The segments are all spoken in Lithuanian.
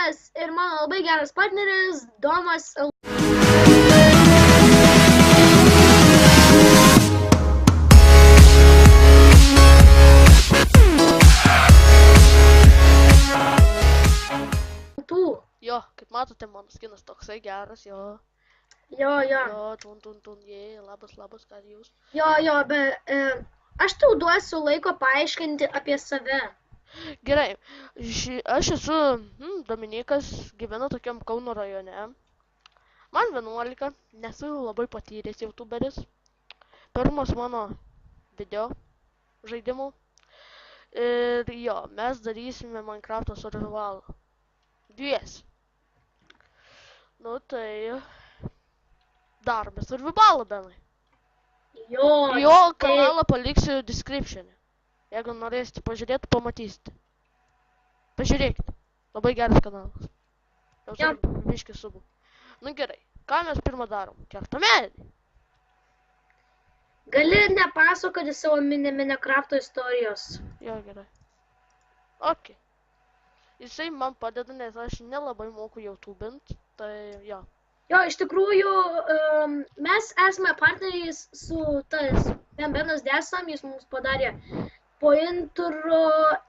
Domas ir mano labai geras partneris Domas. Jo, kaip matote, mano skinas toksai geras, jo. Jo. Jo, labas, ką jūs? Jo, bet aš tau duosiu laiko paaiškinti apie save. Gerai, aš esu Dominikas, gyvenu tokiam Kauno rajone. Man 11, nesu labai patyręs youtuberis. Pirmas mano video žaidimų. Ir jo, mes darysime Minecraft'o survivalą. Dvies. Nu tai darome survivalą, benai. Jo kanalą paliksiu description'e. Jeigu norėsite pažiūrėti, pamatysite. Pažiūrėkite. Labai geras kanalas. Jau turim biškį subų. Nu gerai. Ką mes pirmą darom? Kertam medį. Gali nepasakoti savo Minecraft'o istorijos. Jo, gerai. Ok. Jisai man padeda, nes aš nelabai moku YouTubint. Tai jo. Jo, iš tikrųjų, mes esame partneriais su Benas Desam, jis mums padarė po intro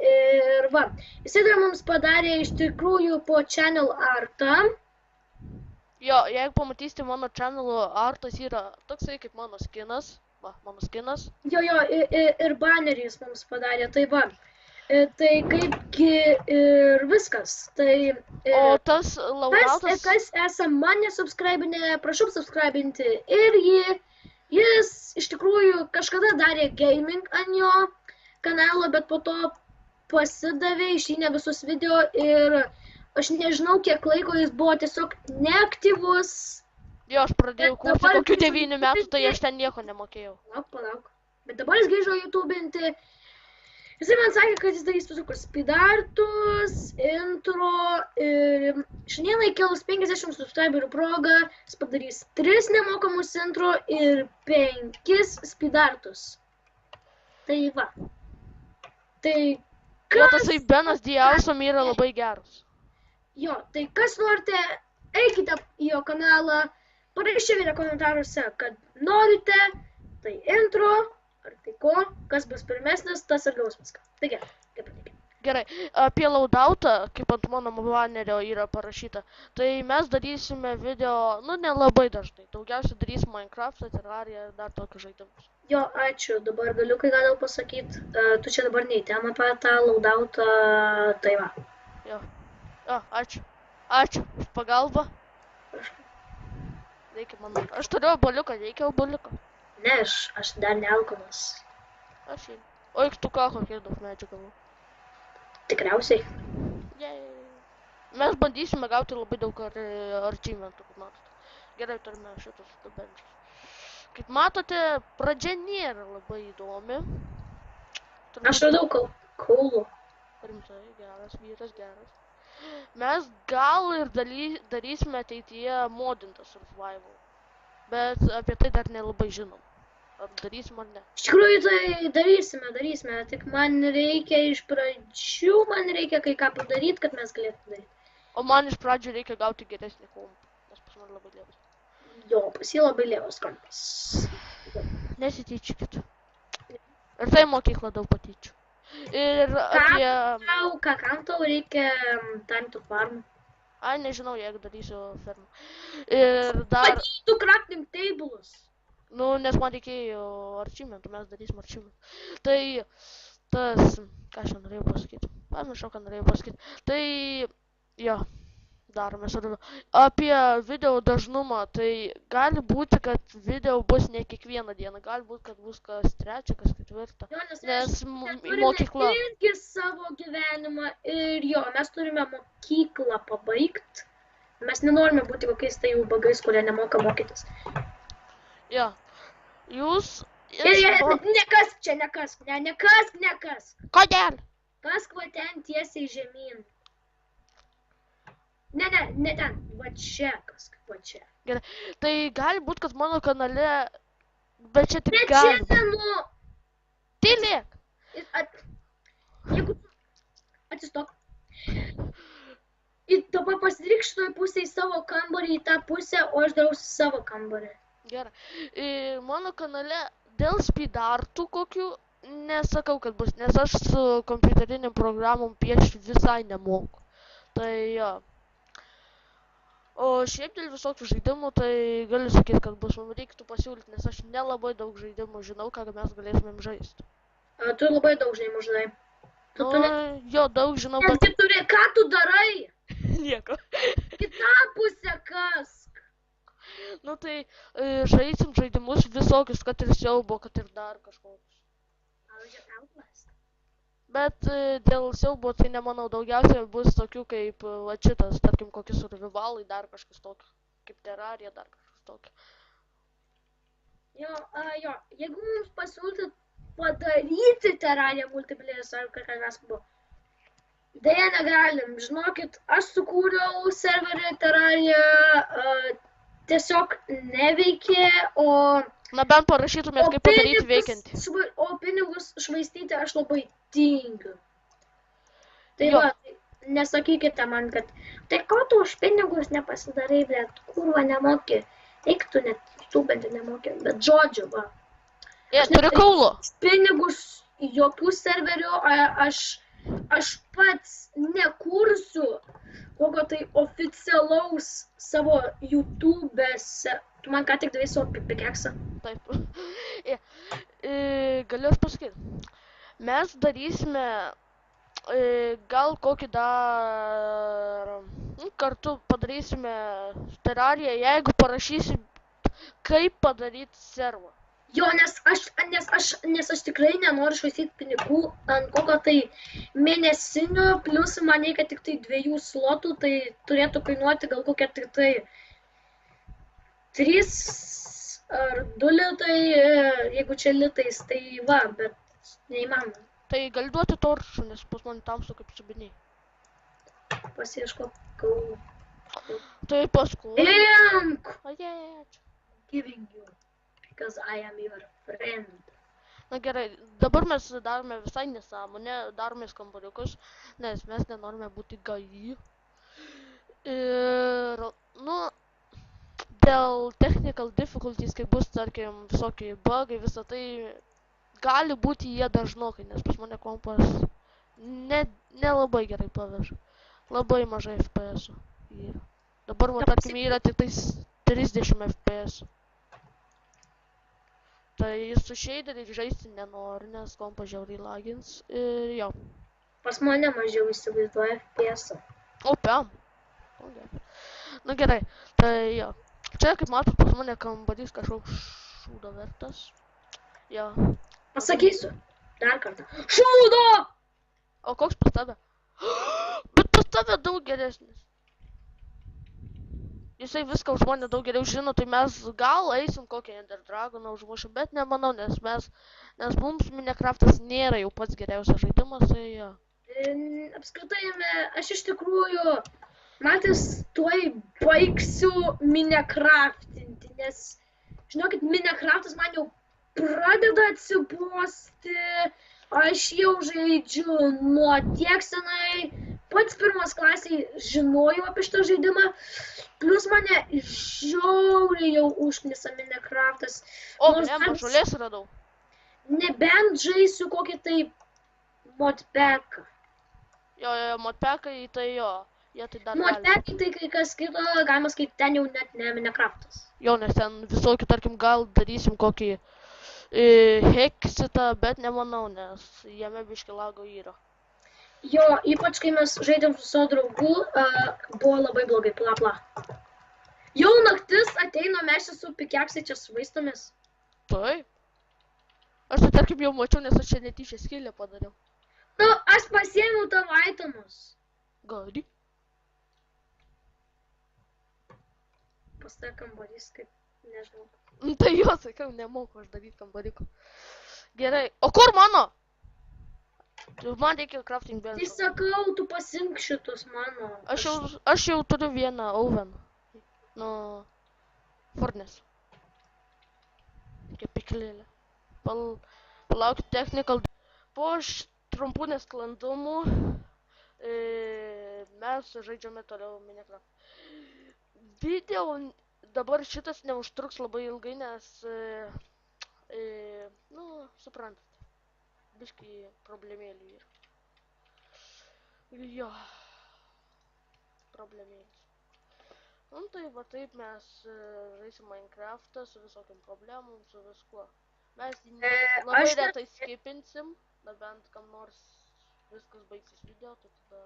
ir va. Jisai dar mums padarė iš tikrųjų po channel artą. Jo, jeigu pamatysite mano channel artas yra toksai kaip mano skinas. Va, mano skinas. Jo, ir banerį jis mums padarė, tai va. Tai kaipgi ir viskas. Tai, o tas laurautas... Kas esam mane subscribinę, prašau subscribinti ir jis iš tikrųjų kažkada darė gaming ant jo kanalo, bet po to pasidavė, išynė visus video ir aš nežinau, kiek laiko jis buvo tiesiog neaktyvus. Jo, aš pradėjau kurti kokių 9 metų, tai aš ten nieko nemokėjau. Palauk. Bet dabar jis grįžo YouTubinti. Jisai man sakė, kad jis darys visokius speedartus, intro ir šiandieną įkelus 50 subscriberių progą jis padarys 3 nemokamus intro ir 5 speedartus. Tai va. Tai kas... Jo, tasai Benas Diausom yra labai geras. Jo, tai kas norite, eikite į jo kanalą, parašykite komentaruose, kad norite, tai intro... Ar tai ko, kas bus pirmesnis, tas ir gaus viską. Tai gerai, kaip patikė. Gerai, apie laudautą, kaip ant mano banerio yra parašyta, tai mes darysime video, nu, nelabai dažnai. Daugiausiai darysim Minecraft'ą, Terrariją ir dar tokius žaidimus. Jo, ačiū. Dabar galiu kai gal pasakyti, tu čia dabar nei ten apie tą laudautą, tai va. Jo, ačiū. Ačiū už pagalbą. Prašau. Reikia man... Aš turiu oboliuką, reikia oboliuką. Ne, aš dar nealkanas. Aš ir. O tu ką, kokie daug medžių gavau? Tikriausiai. Mes bandysime gauti labai daug achievementų, kaip matote. Gerai, turime šitus benčius. Kaip matote, pradžia nėra labai įdomi. Aš radau kaulų. Rimtai, geras, vyras, geras. Mes gal ir darysime ateityje modintą survival. Bet apie tai dar nelabai žinom. Ar darysim ar ne? Iš tikrųjų tai darysime. Tik man reikia iš pradžių, kai ką padaryti, kad mes galėtume daryti. O man iš pradžių reikia gauti geresnį kompą, nes pas man labai lievas. Jo, pas jį labai lievas kompas. Nesityčiukit. Ir tai mokykla daug patyčių. Ir apie... Kam tau reikia time to farm? Ai, nežinau, jeigu darysiu fermą. Ir dar... Patytų crafting tables. Nu, nes man reikėjo achievementų, mes darysim achievementų. Tai tas... Ką aš norėjau pasakyti? Pamiršau, ką norėjau pasakyti. Tai... Jo, darome survival. Apie video dažnumą, tai gali būti, kad video bus ne kiekvieną dieną. Gali būti, kad bus kas 3, kas 4. Jo, nes mokykla... irgi savo gyvenimą ir jo, mes turime mokyklą pabaigti. Mes nenorime būti kokiais tai ubagais, kurie nemoka mokytis. Jo, jūs... Nekask čia, nekask. Kodėl? Kask va ten tiesiai žemyn. Ne ten, va čia kask, va čia. Gerai, tai gali būt, kad mano kanale, bet čia tik gali. Bet čia nu... Tylėk! Jeigu... Atsistok. dabar pasidaryk šitoj pusėj savo kambarį į tą pusę, o aš darausi savo kambarį. Gerai. Mano kanale dėl speedartų kokių nesakau, kad bus, nes aš su kompiuteriniam programom piešti visai nemoku. Tai jo. O šiaip dėl visokių žaidimų, tai galiu sakyti, kad bus, mums reiktų pasiūlyti, nes aš nelabai daug žaidimų žinau, ką mes galėtumėm žaisti. Tu labai daug žaidimų žinai. Jo, daug žinau, bet... Netgi turi, ką tu darai? Nieko. Kitą pusę kask. Nu tai žaisim žaidimus visokius, kad ir siaubo, kad ir dar kažkokius. Pavyzdžiui, Outlast. Bet dėl siaubo tai nemanau, daugiausiai bus tokių kaip va šitas, tarkim, kokie survivalai, dar kažkas tokio, kaip Terraria, dar kažkas tokio. Jo, jeigu mums pasiūlytų padaryti Terraria multiplayer ar kažkas buvo. Deja negalim, žinokit, aš sukūriau serverį Terraria, tiesiog neveikė, o... Na bent parašytumėt, kaip padaryti veikiantį. O pinigus švaistyti aš labai tingiu. Tai Jo. va, nesakykite man, kad tai ko tu už pinigus nepasidarai, bet kurva nemoki. Eik tu net tūbentį nemoki, bet žodžiu, va. Turiu kaulo. Pinigus jokių serverių, aš pats nekursiu kokio tai oficialaus savo YouTube'se. Tu man ką tik davai savo pikeksą. Taip. Galiu aš pasakyti. Mes darysime gal kokį dar kartu padarysime Terrariją, jeigu parašysim, kaip padaryti servą. Jo, nes aš tikrai nenoriu švaistyti pinigų ant kokio tai mėnesinio, plus man reikia tik tai 2 slotų, tai turėtų kainuoti gal kokie tik tai 3 ar 2 litai, jeigu čia litais, tai va, bet neįmanoma. Tai gali duoti toršų, nes pas man tamsu kaip subiniai. Pasieško kaulų. Tai paskui. Imk! Ajėč. Giving you, because I am your friend. Na gerai, dabar mes darome visai nesąmonę, darome kambariukus, nes mes nenorime būti gai. Ir, nu, dėl technical difficulties, kai bus, tarkim, visokie bugai, visą tai gali būti jie dažnokai, nes pas mane kompas nelabai gerai paveža. Labai mažai FPS-ų yra. Dabar, man, tarkim, yra tik tais 30 FPS. Tai su shaderį žaisti nenori, nes kompas žiauriai lagins ir jo. Pas mane mažiau įsivaizduoja FPS-ą. O, piam. Na gerai, tai jo. Čia, kaip matot, pas mane kambarys kažkoks šūdo vertas. Jo. Pasakysiu. Dar kartą. Šūdo! O koks pas tave? Bet pas tave daug geresnis. Jisai viską už mane daug geriau žino, tai mes gal eisim kokią Ender Dragoną užmušim, bet nemanau, nes mums Minecraftas nėra jau pats geriausias žaidimas, tai jo. Apskritai, aš iš tikrųjų, matęs, tuoj baigsiu Minecraftinti, nes, žinokit, Minecraftas man jau pradeda atsibosti, aš jau žaidžiu nuo tiek senai, pats pirmas klasiai žinojau apie šitą žaidimą, plus mane žiauriai jau užknisa Minecraftas. O, ne, žolės radau. Nebent žaisiu kokį tai modpacką. Jo, modpackai, tai jo. Jie tai dar gali. Modpackai tai kai kas kito, galima skaityti, ten jau net ne Minecraftas. Jo, nes ten visokių, tarkim, gal darysim kokį heksitą, bet nemanau, nes jame biški lago yra. Jo, ypač kai mes žaidėm su savo draugu, buvo labai blogai, pla. Jau naktis ateina, mes čia su pikeksai čia svaistomės. Taip. Aš tai tarkim jau mačiau, nes aš čia netyčia skylę padariau. Nu, aš pasiėmiau tavo itemus. Gali. Pas tai kambarys, kaip, nežinau. Tai jo, sakiau, nemoku aš daryti kambariko. Gerai, o kur mano? Man reikia crafting bench. Tai sakau, tu pasink šitus mano. Aš jau turiu vieną oven. Nu, furnace. Kepyklėlė. Palaukit technical. Po trumpų nesklandumų Mes žaidžiame toliau Minecraft. Video dabar šitas neužtruks labai ilgai, nes, nu, suprantate, biškai problemėlių yra. Jo, problemėlis. Nu, tai va taip mes žaisim Minecraftą su visokiam problemom, su viskuo. Mes labai retai skipinsim, nebent kam nors viskas baigsis video, tai tada,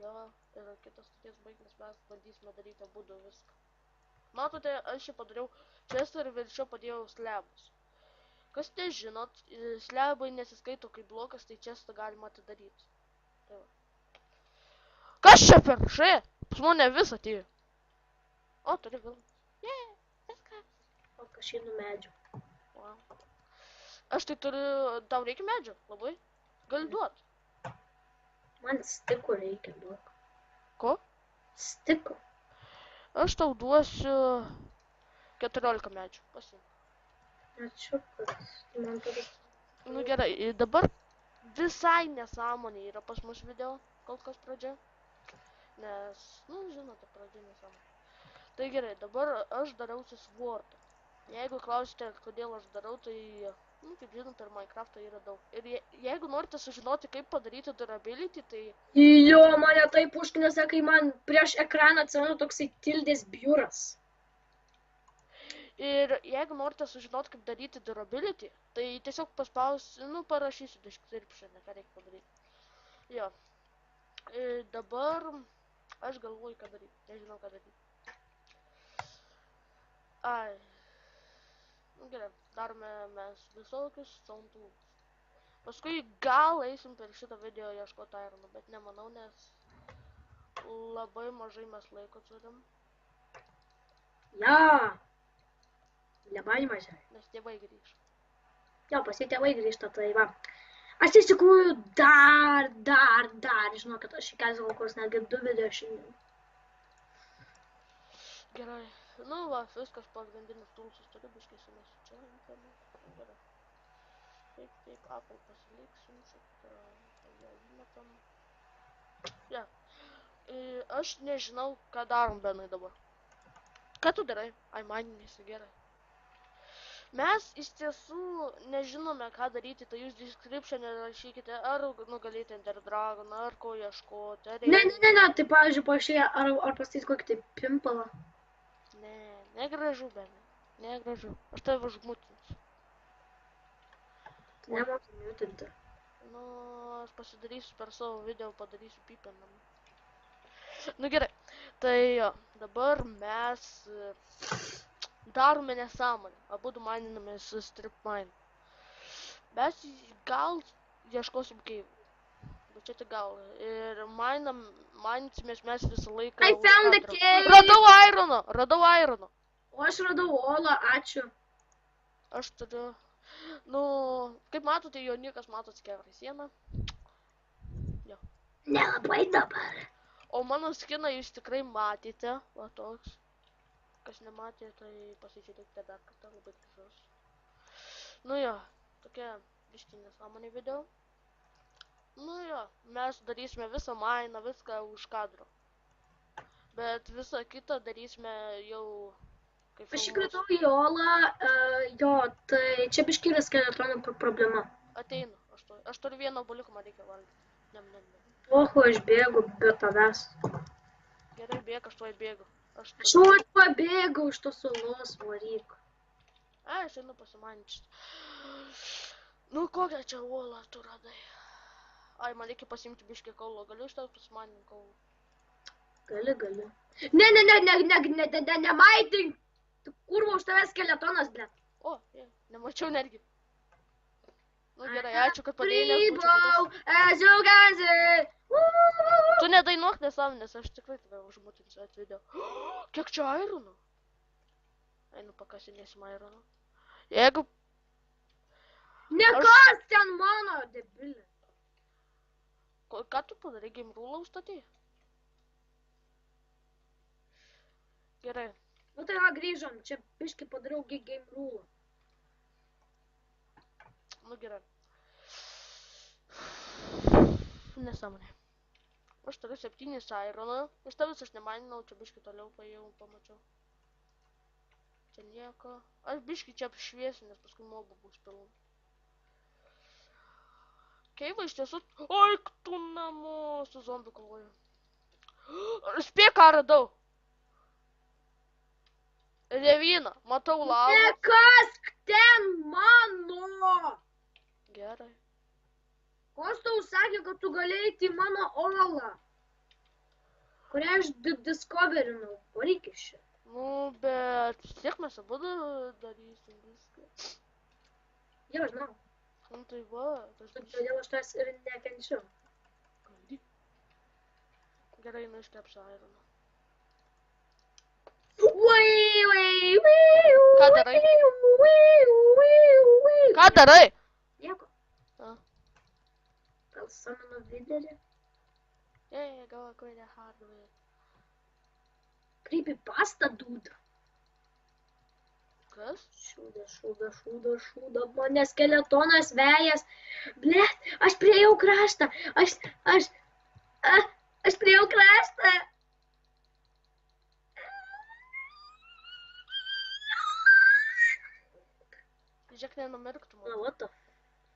jo, ir kitas tokies baignis mes bandysime daryti abudu viską. Matote, aš čia padariau čestą ir viršio padėjau slebus. Kas nežinot, slebai nesiskaito kaip blokas, tai čestą galima atidaryti. Tai va. Kas čia per šė? Pas mane vis atėjo. O, turi vilną. Viskas. O kažkaip medžių. Wow. Aš tai turiu, tau reikia medžio, labai. Gali duot. Man stikų reikia daug. Ko? Stikų. Aš tau duosiu 14 medžių. Pasiimk. Ačiū, kad man turi. Nu gerai, dabar visai nesąmonė yra pas mus video, kol kas pradžia. Nes, nu, žinote, pradžia nesąmonė. Tai gerai, dabar aš darausi svordą. Jeigu klausite, kodėl aš darau, tai, nu, kaip žinote, ir Minecraft'o yra daug. Ir jeigu norite sužinoti, kaip padaryti durability, tai... Jo, mane taip užknėse, kai man prieš ekraną atsirado toksai tildės biuras. Ir jeigu norite sužinoti, kaip daryti durability, tai tiesiog paspausiu, nu, parašysiu description, ką reikia padaryti. Jo. Ir dabar aš galvoju, ką daryti. Nežinau, ką daryti. Ai. Nu, gerai. Darome mes visokius soundus. Paskui gal eisim per šitą video ieškoti ironų, bet nemanau, nes labai mažai mes laiko turim. Ja. Labai mažai. Nes tėvai grįž. Jo, pas jį tėvai grįžta, tai va. Aš iš tikrųjų dar, žinau, kad aš įkelsiu kokius netgi 2 video šiandien. Gerai. Nu, va, viskas pagrindinis tulsus turi biškai sumėsiu čia. Gerai. Taip, Apple pasiliksim, šitą ją įmetam. Ja. Aš nežinau, ką darom, Benai, dabar. Ką tu darai? Ai, man nesi gerai. Mes iš tiesų nežinome, ką daryti, tai jūs description'e rašykite, ar nugalėti Ender Dragon, ar ko ieškoti, ar... Ne, tai pavyzdžiui, paaiškėja, ar pastatyti kokį tai pimpalą. Ne, negražu, Benai, negražu, aš tave užmutinsiu. Tai nemoku mutinti. Nu, aš pasidarysiu per savo video, padarysiu pipinamą. Nu gerai, tai jo, dabar mes... darome nesąmonę, abudu maininamės strip mine. Mes gal ieškosim keivų, bet čia tik gal. Ir maininsimės mes visą laiką. I found the cave! Radau irono! O aš radau olą, ačiū. Aš turiu, nu, kaip matote, jo niekas matot kiaurai sieną. Jo. Nelabai dabar. O mano skiną jūs tikrai matėte, va toks. Kas nematė, tai pasižiūrėkite dar kartą, labai gražus. Nu jo, tokia biškį nesąmonė video. Nu jo, mes darysime visą mainą, viską už kadro. Bet visą kitą darysime jau kaip aš įkritau į olą, jo, tai čia biškį yra skeletonų problema. Ateinu, aš turiu vieną obuoliuką, man reikia valgyti. Ne. Oho, aš bėgu be tavęs. Gerai, bėg, aš tuoj bėgu. Aš pabėgau iš tos olos, varyk. Aš einu pasimančiut. Nu, kokią čia uolą tu radai? Ai, man reikia pasimti biškį kaulo. Galiu iš tavęs pasimaninti kaulo? Gali. Ne, nemaitink! Tu kurva už tavęs skeletonas, blėt. O, nemačiau netgi. Nu, gerai, ačiū, kad padėjai, nes būčiau žudas. Tu nedainuok nesąmonės, aš tikrai tave užmutinsiu atvideo. Kiek čia ironų? Einu pakasinėsim ironų. Jeigu... Nekas ten mano, debilė. Ką tu padarai, game rulą užstatė? Gerai. Nu tai va, grįžom, čia biškį padariau game rulą. Nu gerai. Nesąmonė. Aš turiu 7 ironą. Iš tavęs aš nemaninau, čia biškį toliau paėjau, pamačiau. Čia nieko. Aš biškį čia apšviesiu, nes paskui mobų bus pilna. Keiva iš tiesų... Oi, tu namo su zombiu kovoju. Spėk, ką radau. Revyną, matau lavą. Nekask ten mano! Gerai. Kas tau sakė, kad tu galėjai į mano olą, kurią aš discoverinau? Varyk iš čia. Nu, bet vis tiek mes abu darysim viską. Jau, žinau. Nu, tai va, tas biškį. Todėl aš tas ir nekenčiu. Gerai, nu iškepsiu ironą. Ką darai? Ką darai? Nieko. A. Gal samino viderį? Go acquire hardware. Creepypasta, dude. Kas? Šūda. Mane skeletonas vejas. Blet, aš priejau kraštą. Aš priejau kraštą. Žiūrėk, nenumirktų man. Na, what the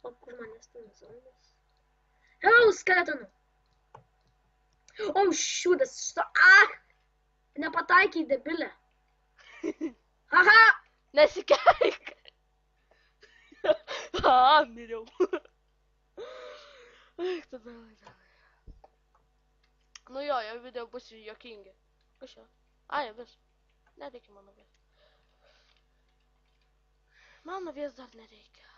fuck, kur manęs ten zombis? Hello, skeletonų. Oh, šūdas. Nepataikiai, debilė. Haha. Nesikeik. Miriau. Tada. Nu jo video bus juokingi. Kas čia? Ai, vis. Nereikia mano vis. Mano vis dar nereikia.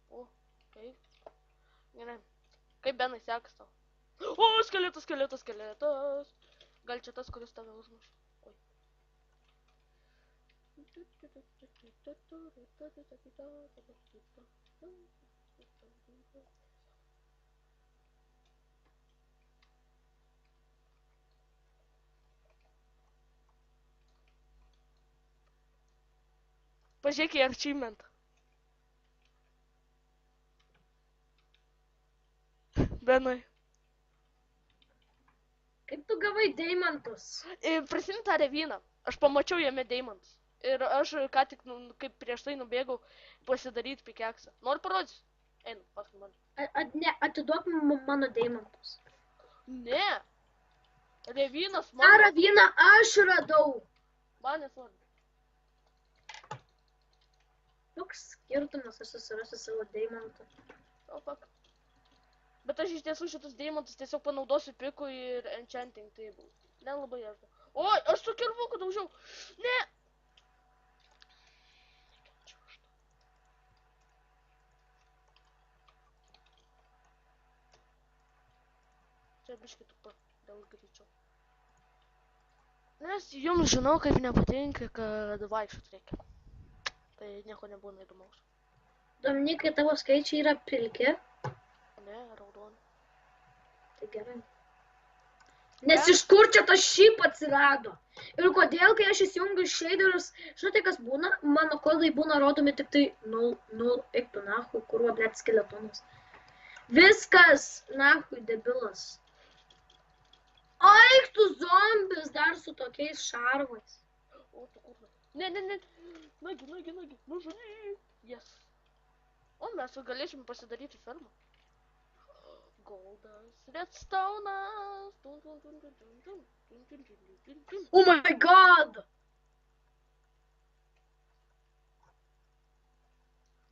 O, kaip? Gerai. Kaip Benai sekas tau? O, skeletas. Gal čia tas, kuris tave užmuš. Oi. Pažiūrėk į achievement. Benai. Kaip tu gavai deimantus? Prisimink tą revyną. Aš pamačiau jame deimantus. Ir aš ką tik, kaip prieš tai nubėgau pasidaryti pikeksą. Nori parodysiu? Einu, paskui man. Ne, atiduok mano deimantus. Ne. Revynas Ta mano. ravyną aš radau. Man nesvarbu. Toks skirtumas, aš susirasiu savo deimantą. O, fuck. Bet aš iš tiesų šitus deimantus tiesiog panaudosiu pikui ir enchanting table. Nelabai aš. Oi, aš su kirvuku daužiau. Ne. Čia biškį tu dėl greičiau. Nes jums žinau, kaip nepatinka, kad vaikščiot reikia. Tai nieko nebūna įdomaus. Dominikai, tavo skaičiai yra pilki. Ne, raudoni. Tai gerai. Nes iš kur čia tas šyp atsirado? Ir kodėl, kai aš įsijungiu shaderius, žinote, kas būna? Mano kodai būna rodomi tik tai 0, eik tu nahui, kurva, blėt, skeletonas. Viskas, nahui, debilas. Eik tu zombis, dar su tokiais šarvais. O, tu kurva. Ne. Nagi. Nužudyk. Yes. O mes galėsim pasidaryti fermą. Goldas, redstone'as. Oh my god!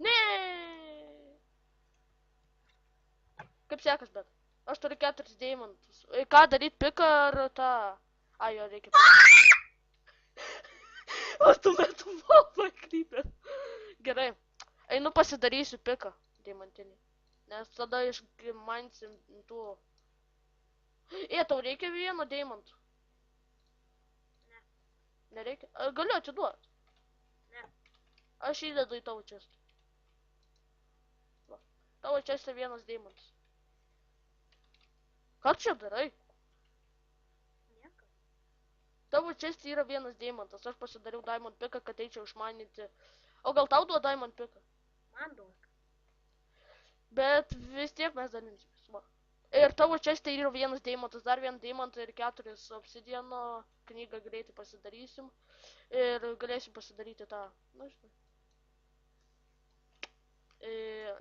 Ne! Kaip sekas, bet? Aš turiu 4 deimantus. Ką daryt, piką ar tą? Ai, jo reikia piką. O tu metu mobą krypė. Gerai. Einu pasidarysiu piką deimantinį. Nes tada išmansim tų... Tau reikia vieno deimantų? Ne. Nereikia? Galiu atiduoti? Ne. Aš įdedu į tavo čestą. Va. Tavo čestą vienas deimantas. Ką čia darai? Nieko. Tavo čestą yra vienas deimantas. Aš pasidariau diamond piką, kad eičiau išmanyti. O gal tau duo diamond piką? Man duok. Bet vis tiek mes dalinsimės. Ir tavo čia tai yra vienas deimantas, dar vieną deimantą ir 4 obsidiano knygą greitai pasidarysim. Ir galėsim pasidaryti tą, na žinai.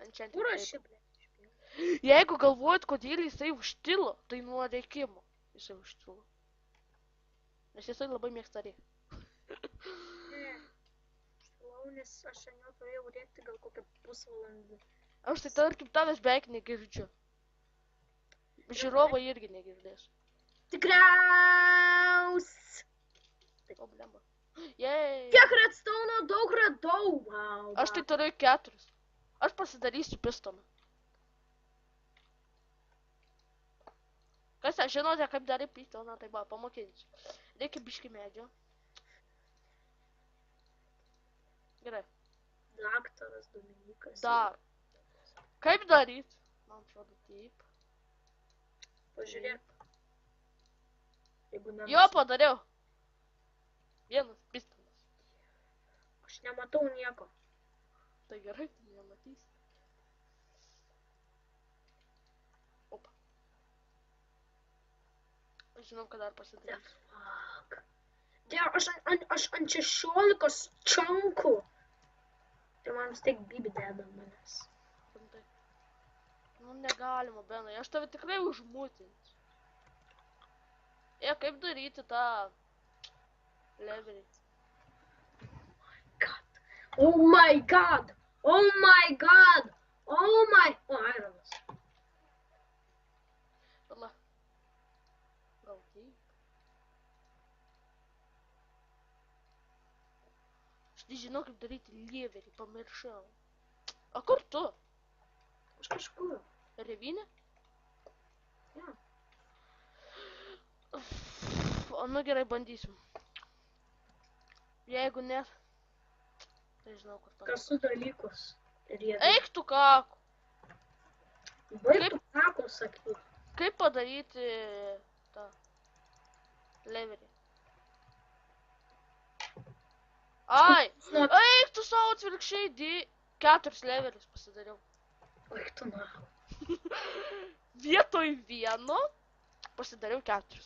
Enchanting Kur aš table. čia, Jeigu galvojat, kodėl jisai užtilo, tai nuo rėkimo jisai užtilo. Nes jisai labai mėgsta rėkti. Ne. Nes aš šiandien turėjau rėkti gal kokią pusvalandį. Aš tai tarkim tavęs beveik negirdžiu. Žiūrovai irgi negirdės. Tikriaus. Problema. Jei. Kiek redstone'o daug radau. Wow, Aš tai turiu 4. Aš pasidarysiu pistoną. Kas žinote, kaip darai pistoną, tai va, pamokinsiu. Reikia biškį medžio. Gerai. Daktaras Dominikas. Dar. Kaip daryt? Man atrodo taip. Pažiūrėk. Jeigu ne. Jo, padariau. Vienas pistonas. Aš nematau nieko. Tai gerai, tu nematysi. Opa. Aš žinau, kad dar pasidarysiu. Fuck. Aš ant 16 čankų. Tai man vis tiek bibi deda manęs. Nu, negalima, Benai. Aš tave tikrai užmutinsiu. Kaip daryti tą levelį? Oh my god! Oh my god! Oh my... O, ironas. Vala. Gal taip? Aš nežinau, kaip daryti levelį, pamiršau. O kur tu? Aš kažkur. Revinė? Jo. O, nu gerai, bandysim. Jeigu ne, tai žinau, kur tam. Kasu dalykus. Eik tu kaku. Baig tu kaku, sakyk. Kaip padaryti tą levelį? Ai! Eik tu savo atvirkščiai, 4 levelius pasidariau. Baig tu na. Vietoj vieno pasidariau 4.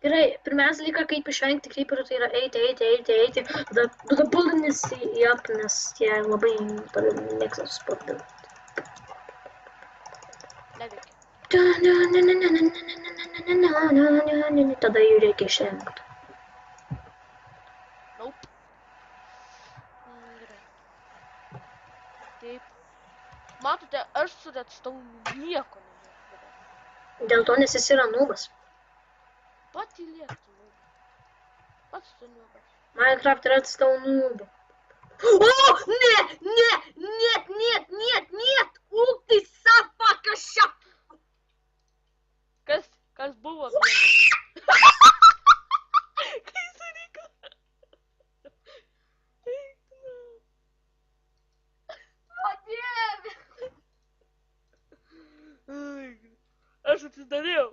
Gerai, pirmiausia dalyką, kaip išvengti creeperų, tai yra eiti. Tada pulinis į ap, nes jie labai mėgsta susportą. Neveikia. Tada jų reikia išvengti. Nope. Gerai. Taip. Matote, aš su redstone nieko nežinau. Dėl to, nes jis yra nubas. Patylėk tu nubas. Pats tu nubas. Minecraft redstone nuba. O, нет! Ух ты, сапакаша! Kas buvo vienas? Kai suriko. O, dieve! Aš atsidariau.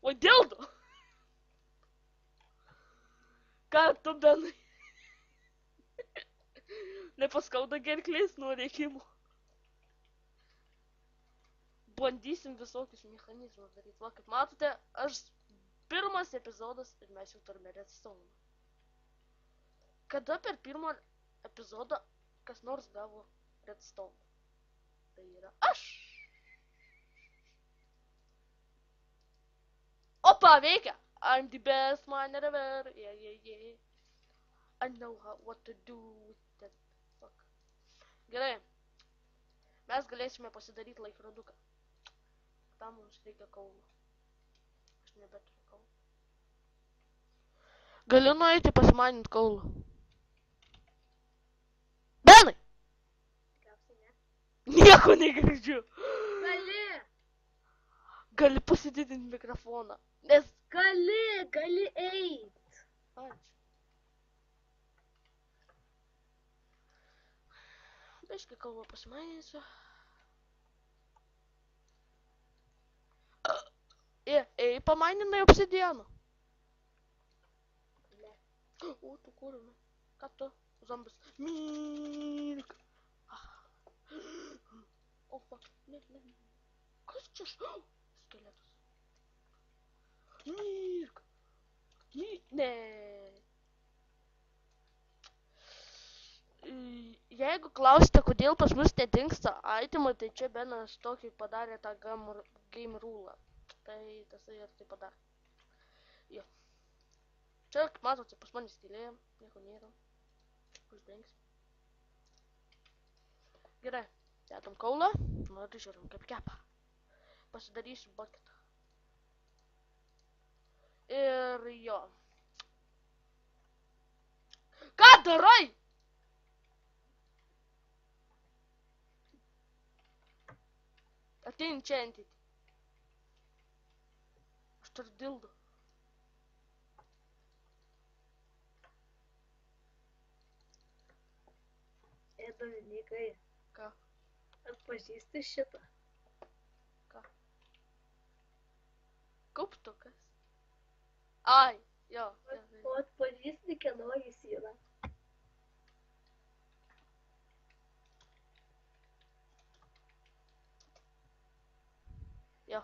O dėl to? Ką tu, Benai? Nepaskauda gerklės nuo rėkimų. Bandysim visokius mechanizmus daryti. Va, kaip matote, aš pirmas epizodas ir mes jau turime redstone. Kada per pirmą epizodą kas nors gavo redstone? Tai yra aš. Opa, veikia! I'm the best miner ever. Yeah. I know what to do with that. Fuck. Gerai. Mes galėsime pasidaryti laikroduką. Tam mums reikia kaulo. Aš nebeturiu kaulo. Galiu nueiti pasimanint kaulo. Benai! Nieko negirdžiu. Gali pasididinti mikrofoną. Nes... Gali eit. Ačiū. Biškai kalbą pasimaninsiu. Pamaninai obsidianą. O, tu kur, Ką tu? Zombis. Milk. O, fuck. Ne. Kas čia? Skeletas. Mirk. Ne. Jeigu klausite, kodėl pas mus nedingsta itemai, tai čia Benas tokį padarė tą game rulą. Tai tasai ir tai padarė. Jo. Čia, kaip matote, pas manį stylėje, nieko nėra. Uždengsim. Gerai, dedam kaulą, nu ir žiūrim kaip kepa. Pasidarysiu bucketą. Ir jo. Ką darai? Atein čia entity. Aš turiu dildą. Dominikai, Ką? atpažįsti šitą? Ką? Kauptukas. Ai, jo. O atpažįsti, kieno jis yra? Jo.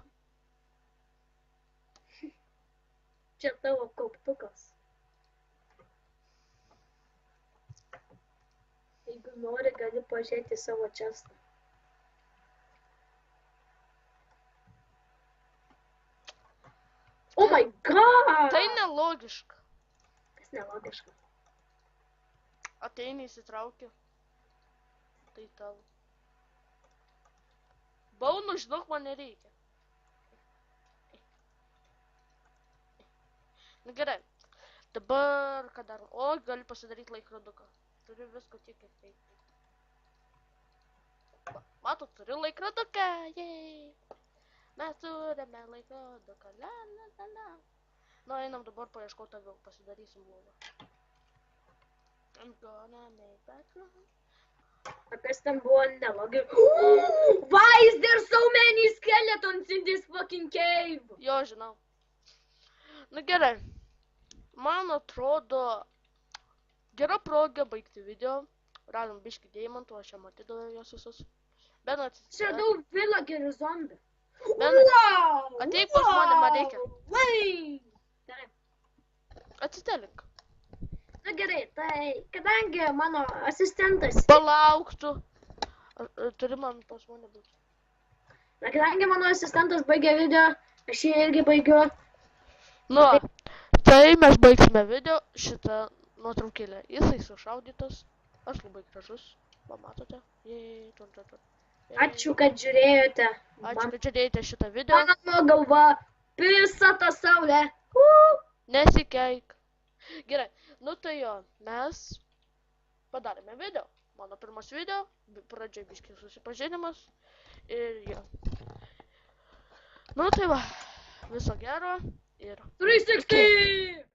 Čia tavo kauptukas. Jeigu nori, gali pažiūrėti savo čestą. Oh my god! Tai nelogiška. Kas nelogiška? Ateini įsitrauki. Tai tavo. Baunų, žinok, man nereikia. Na gerai. Dabar ką darom? O, gali pasidaryti laikroduką. Turiu visko tiek, kiek reikia. Matot, turiu laikroduką. Jei. Mes turime laikroduką. La. Nu, einam dabar paieškoti aviau. Pasidarysim lovą. I'm gonna make background. Kas ten buvo nelogiška? Why is there so many skeletons in this fucking cave? Jo, žinau. Na gerai. Man atrodo, gera proga baigti video. Radom biškį deimantų, aš jam atidaviau jos visus. Ben Čia radau villagerį zombį. Ben, ateik pas mane, man reikia. Gerai. Atsitelink. Na gerai, tai kadangi mano asistentas... Palauk tu. Turi man pas mane būti. Na kadangi mano asistentas baigė video, aš jį irgi baigiu. Nu, tai mes baigsime video šitą nuotraukėlę. Jisai sušaudytas. Aš labai gražus. Pamatote? Ačiū, kad žiūrėjote. Ačiū, kad žiūrėjote šitą video. Mano galva pisa tą saulę. Nesikeik. Gerai, nu tai jo, mes padarėme video. Mano pirmas video, pradžiai biškį susipažinimas. Ir jo. Nu tai va, viso gero ir... 360!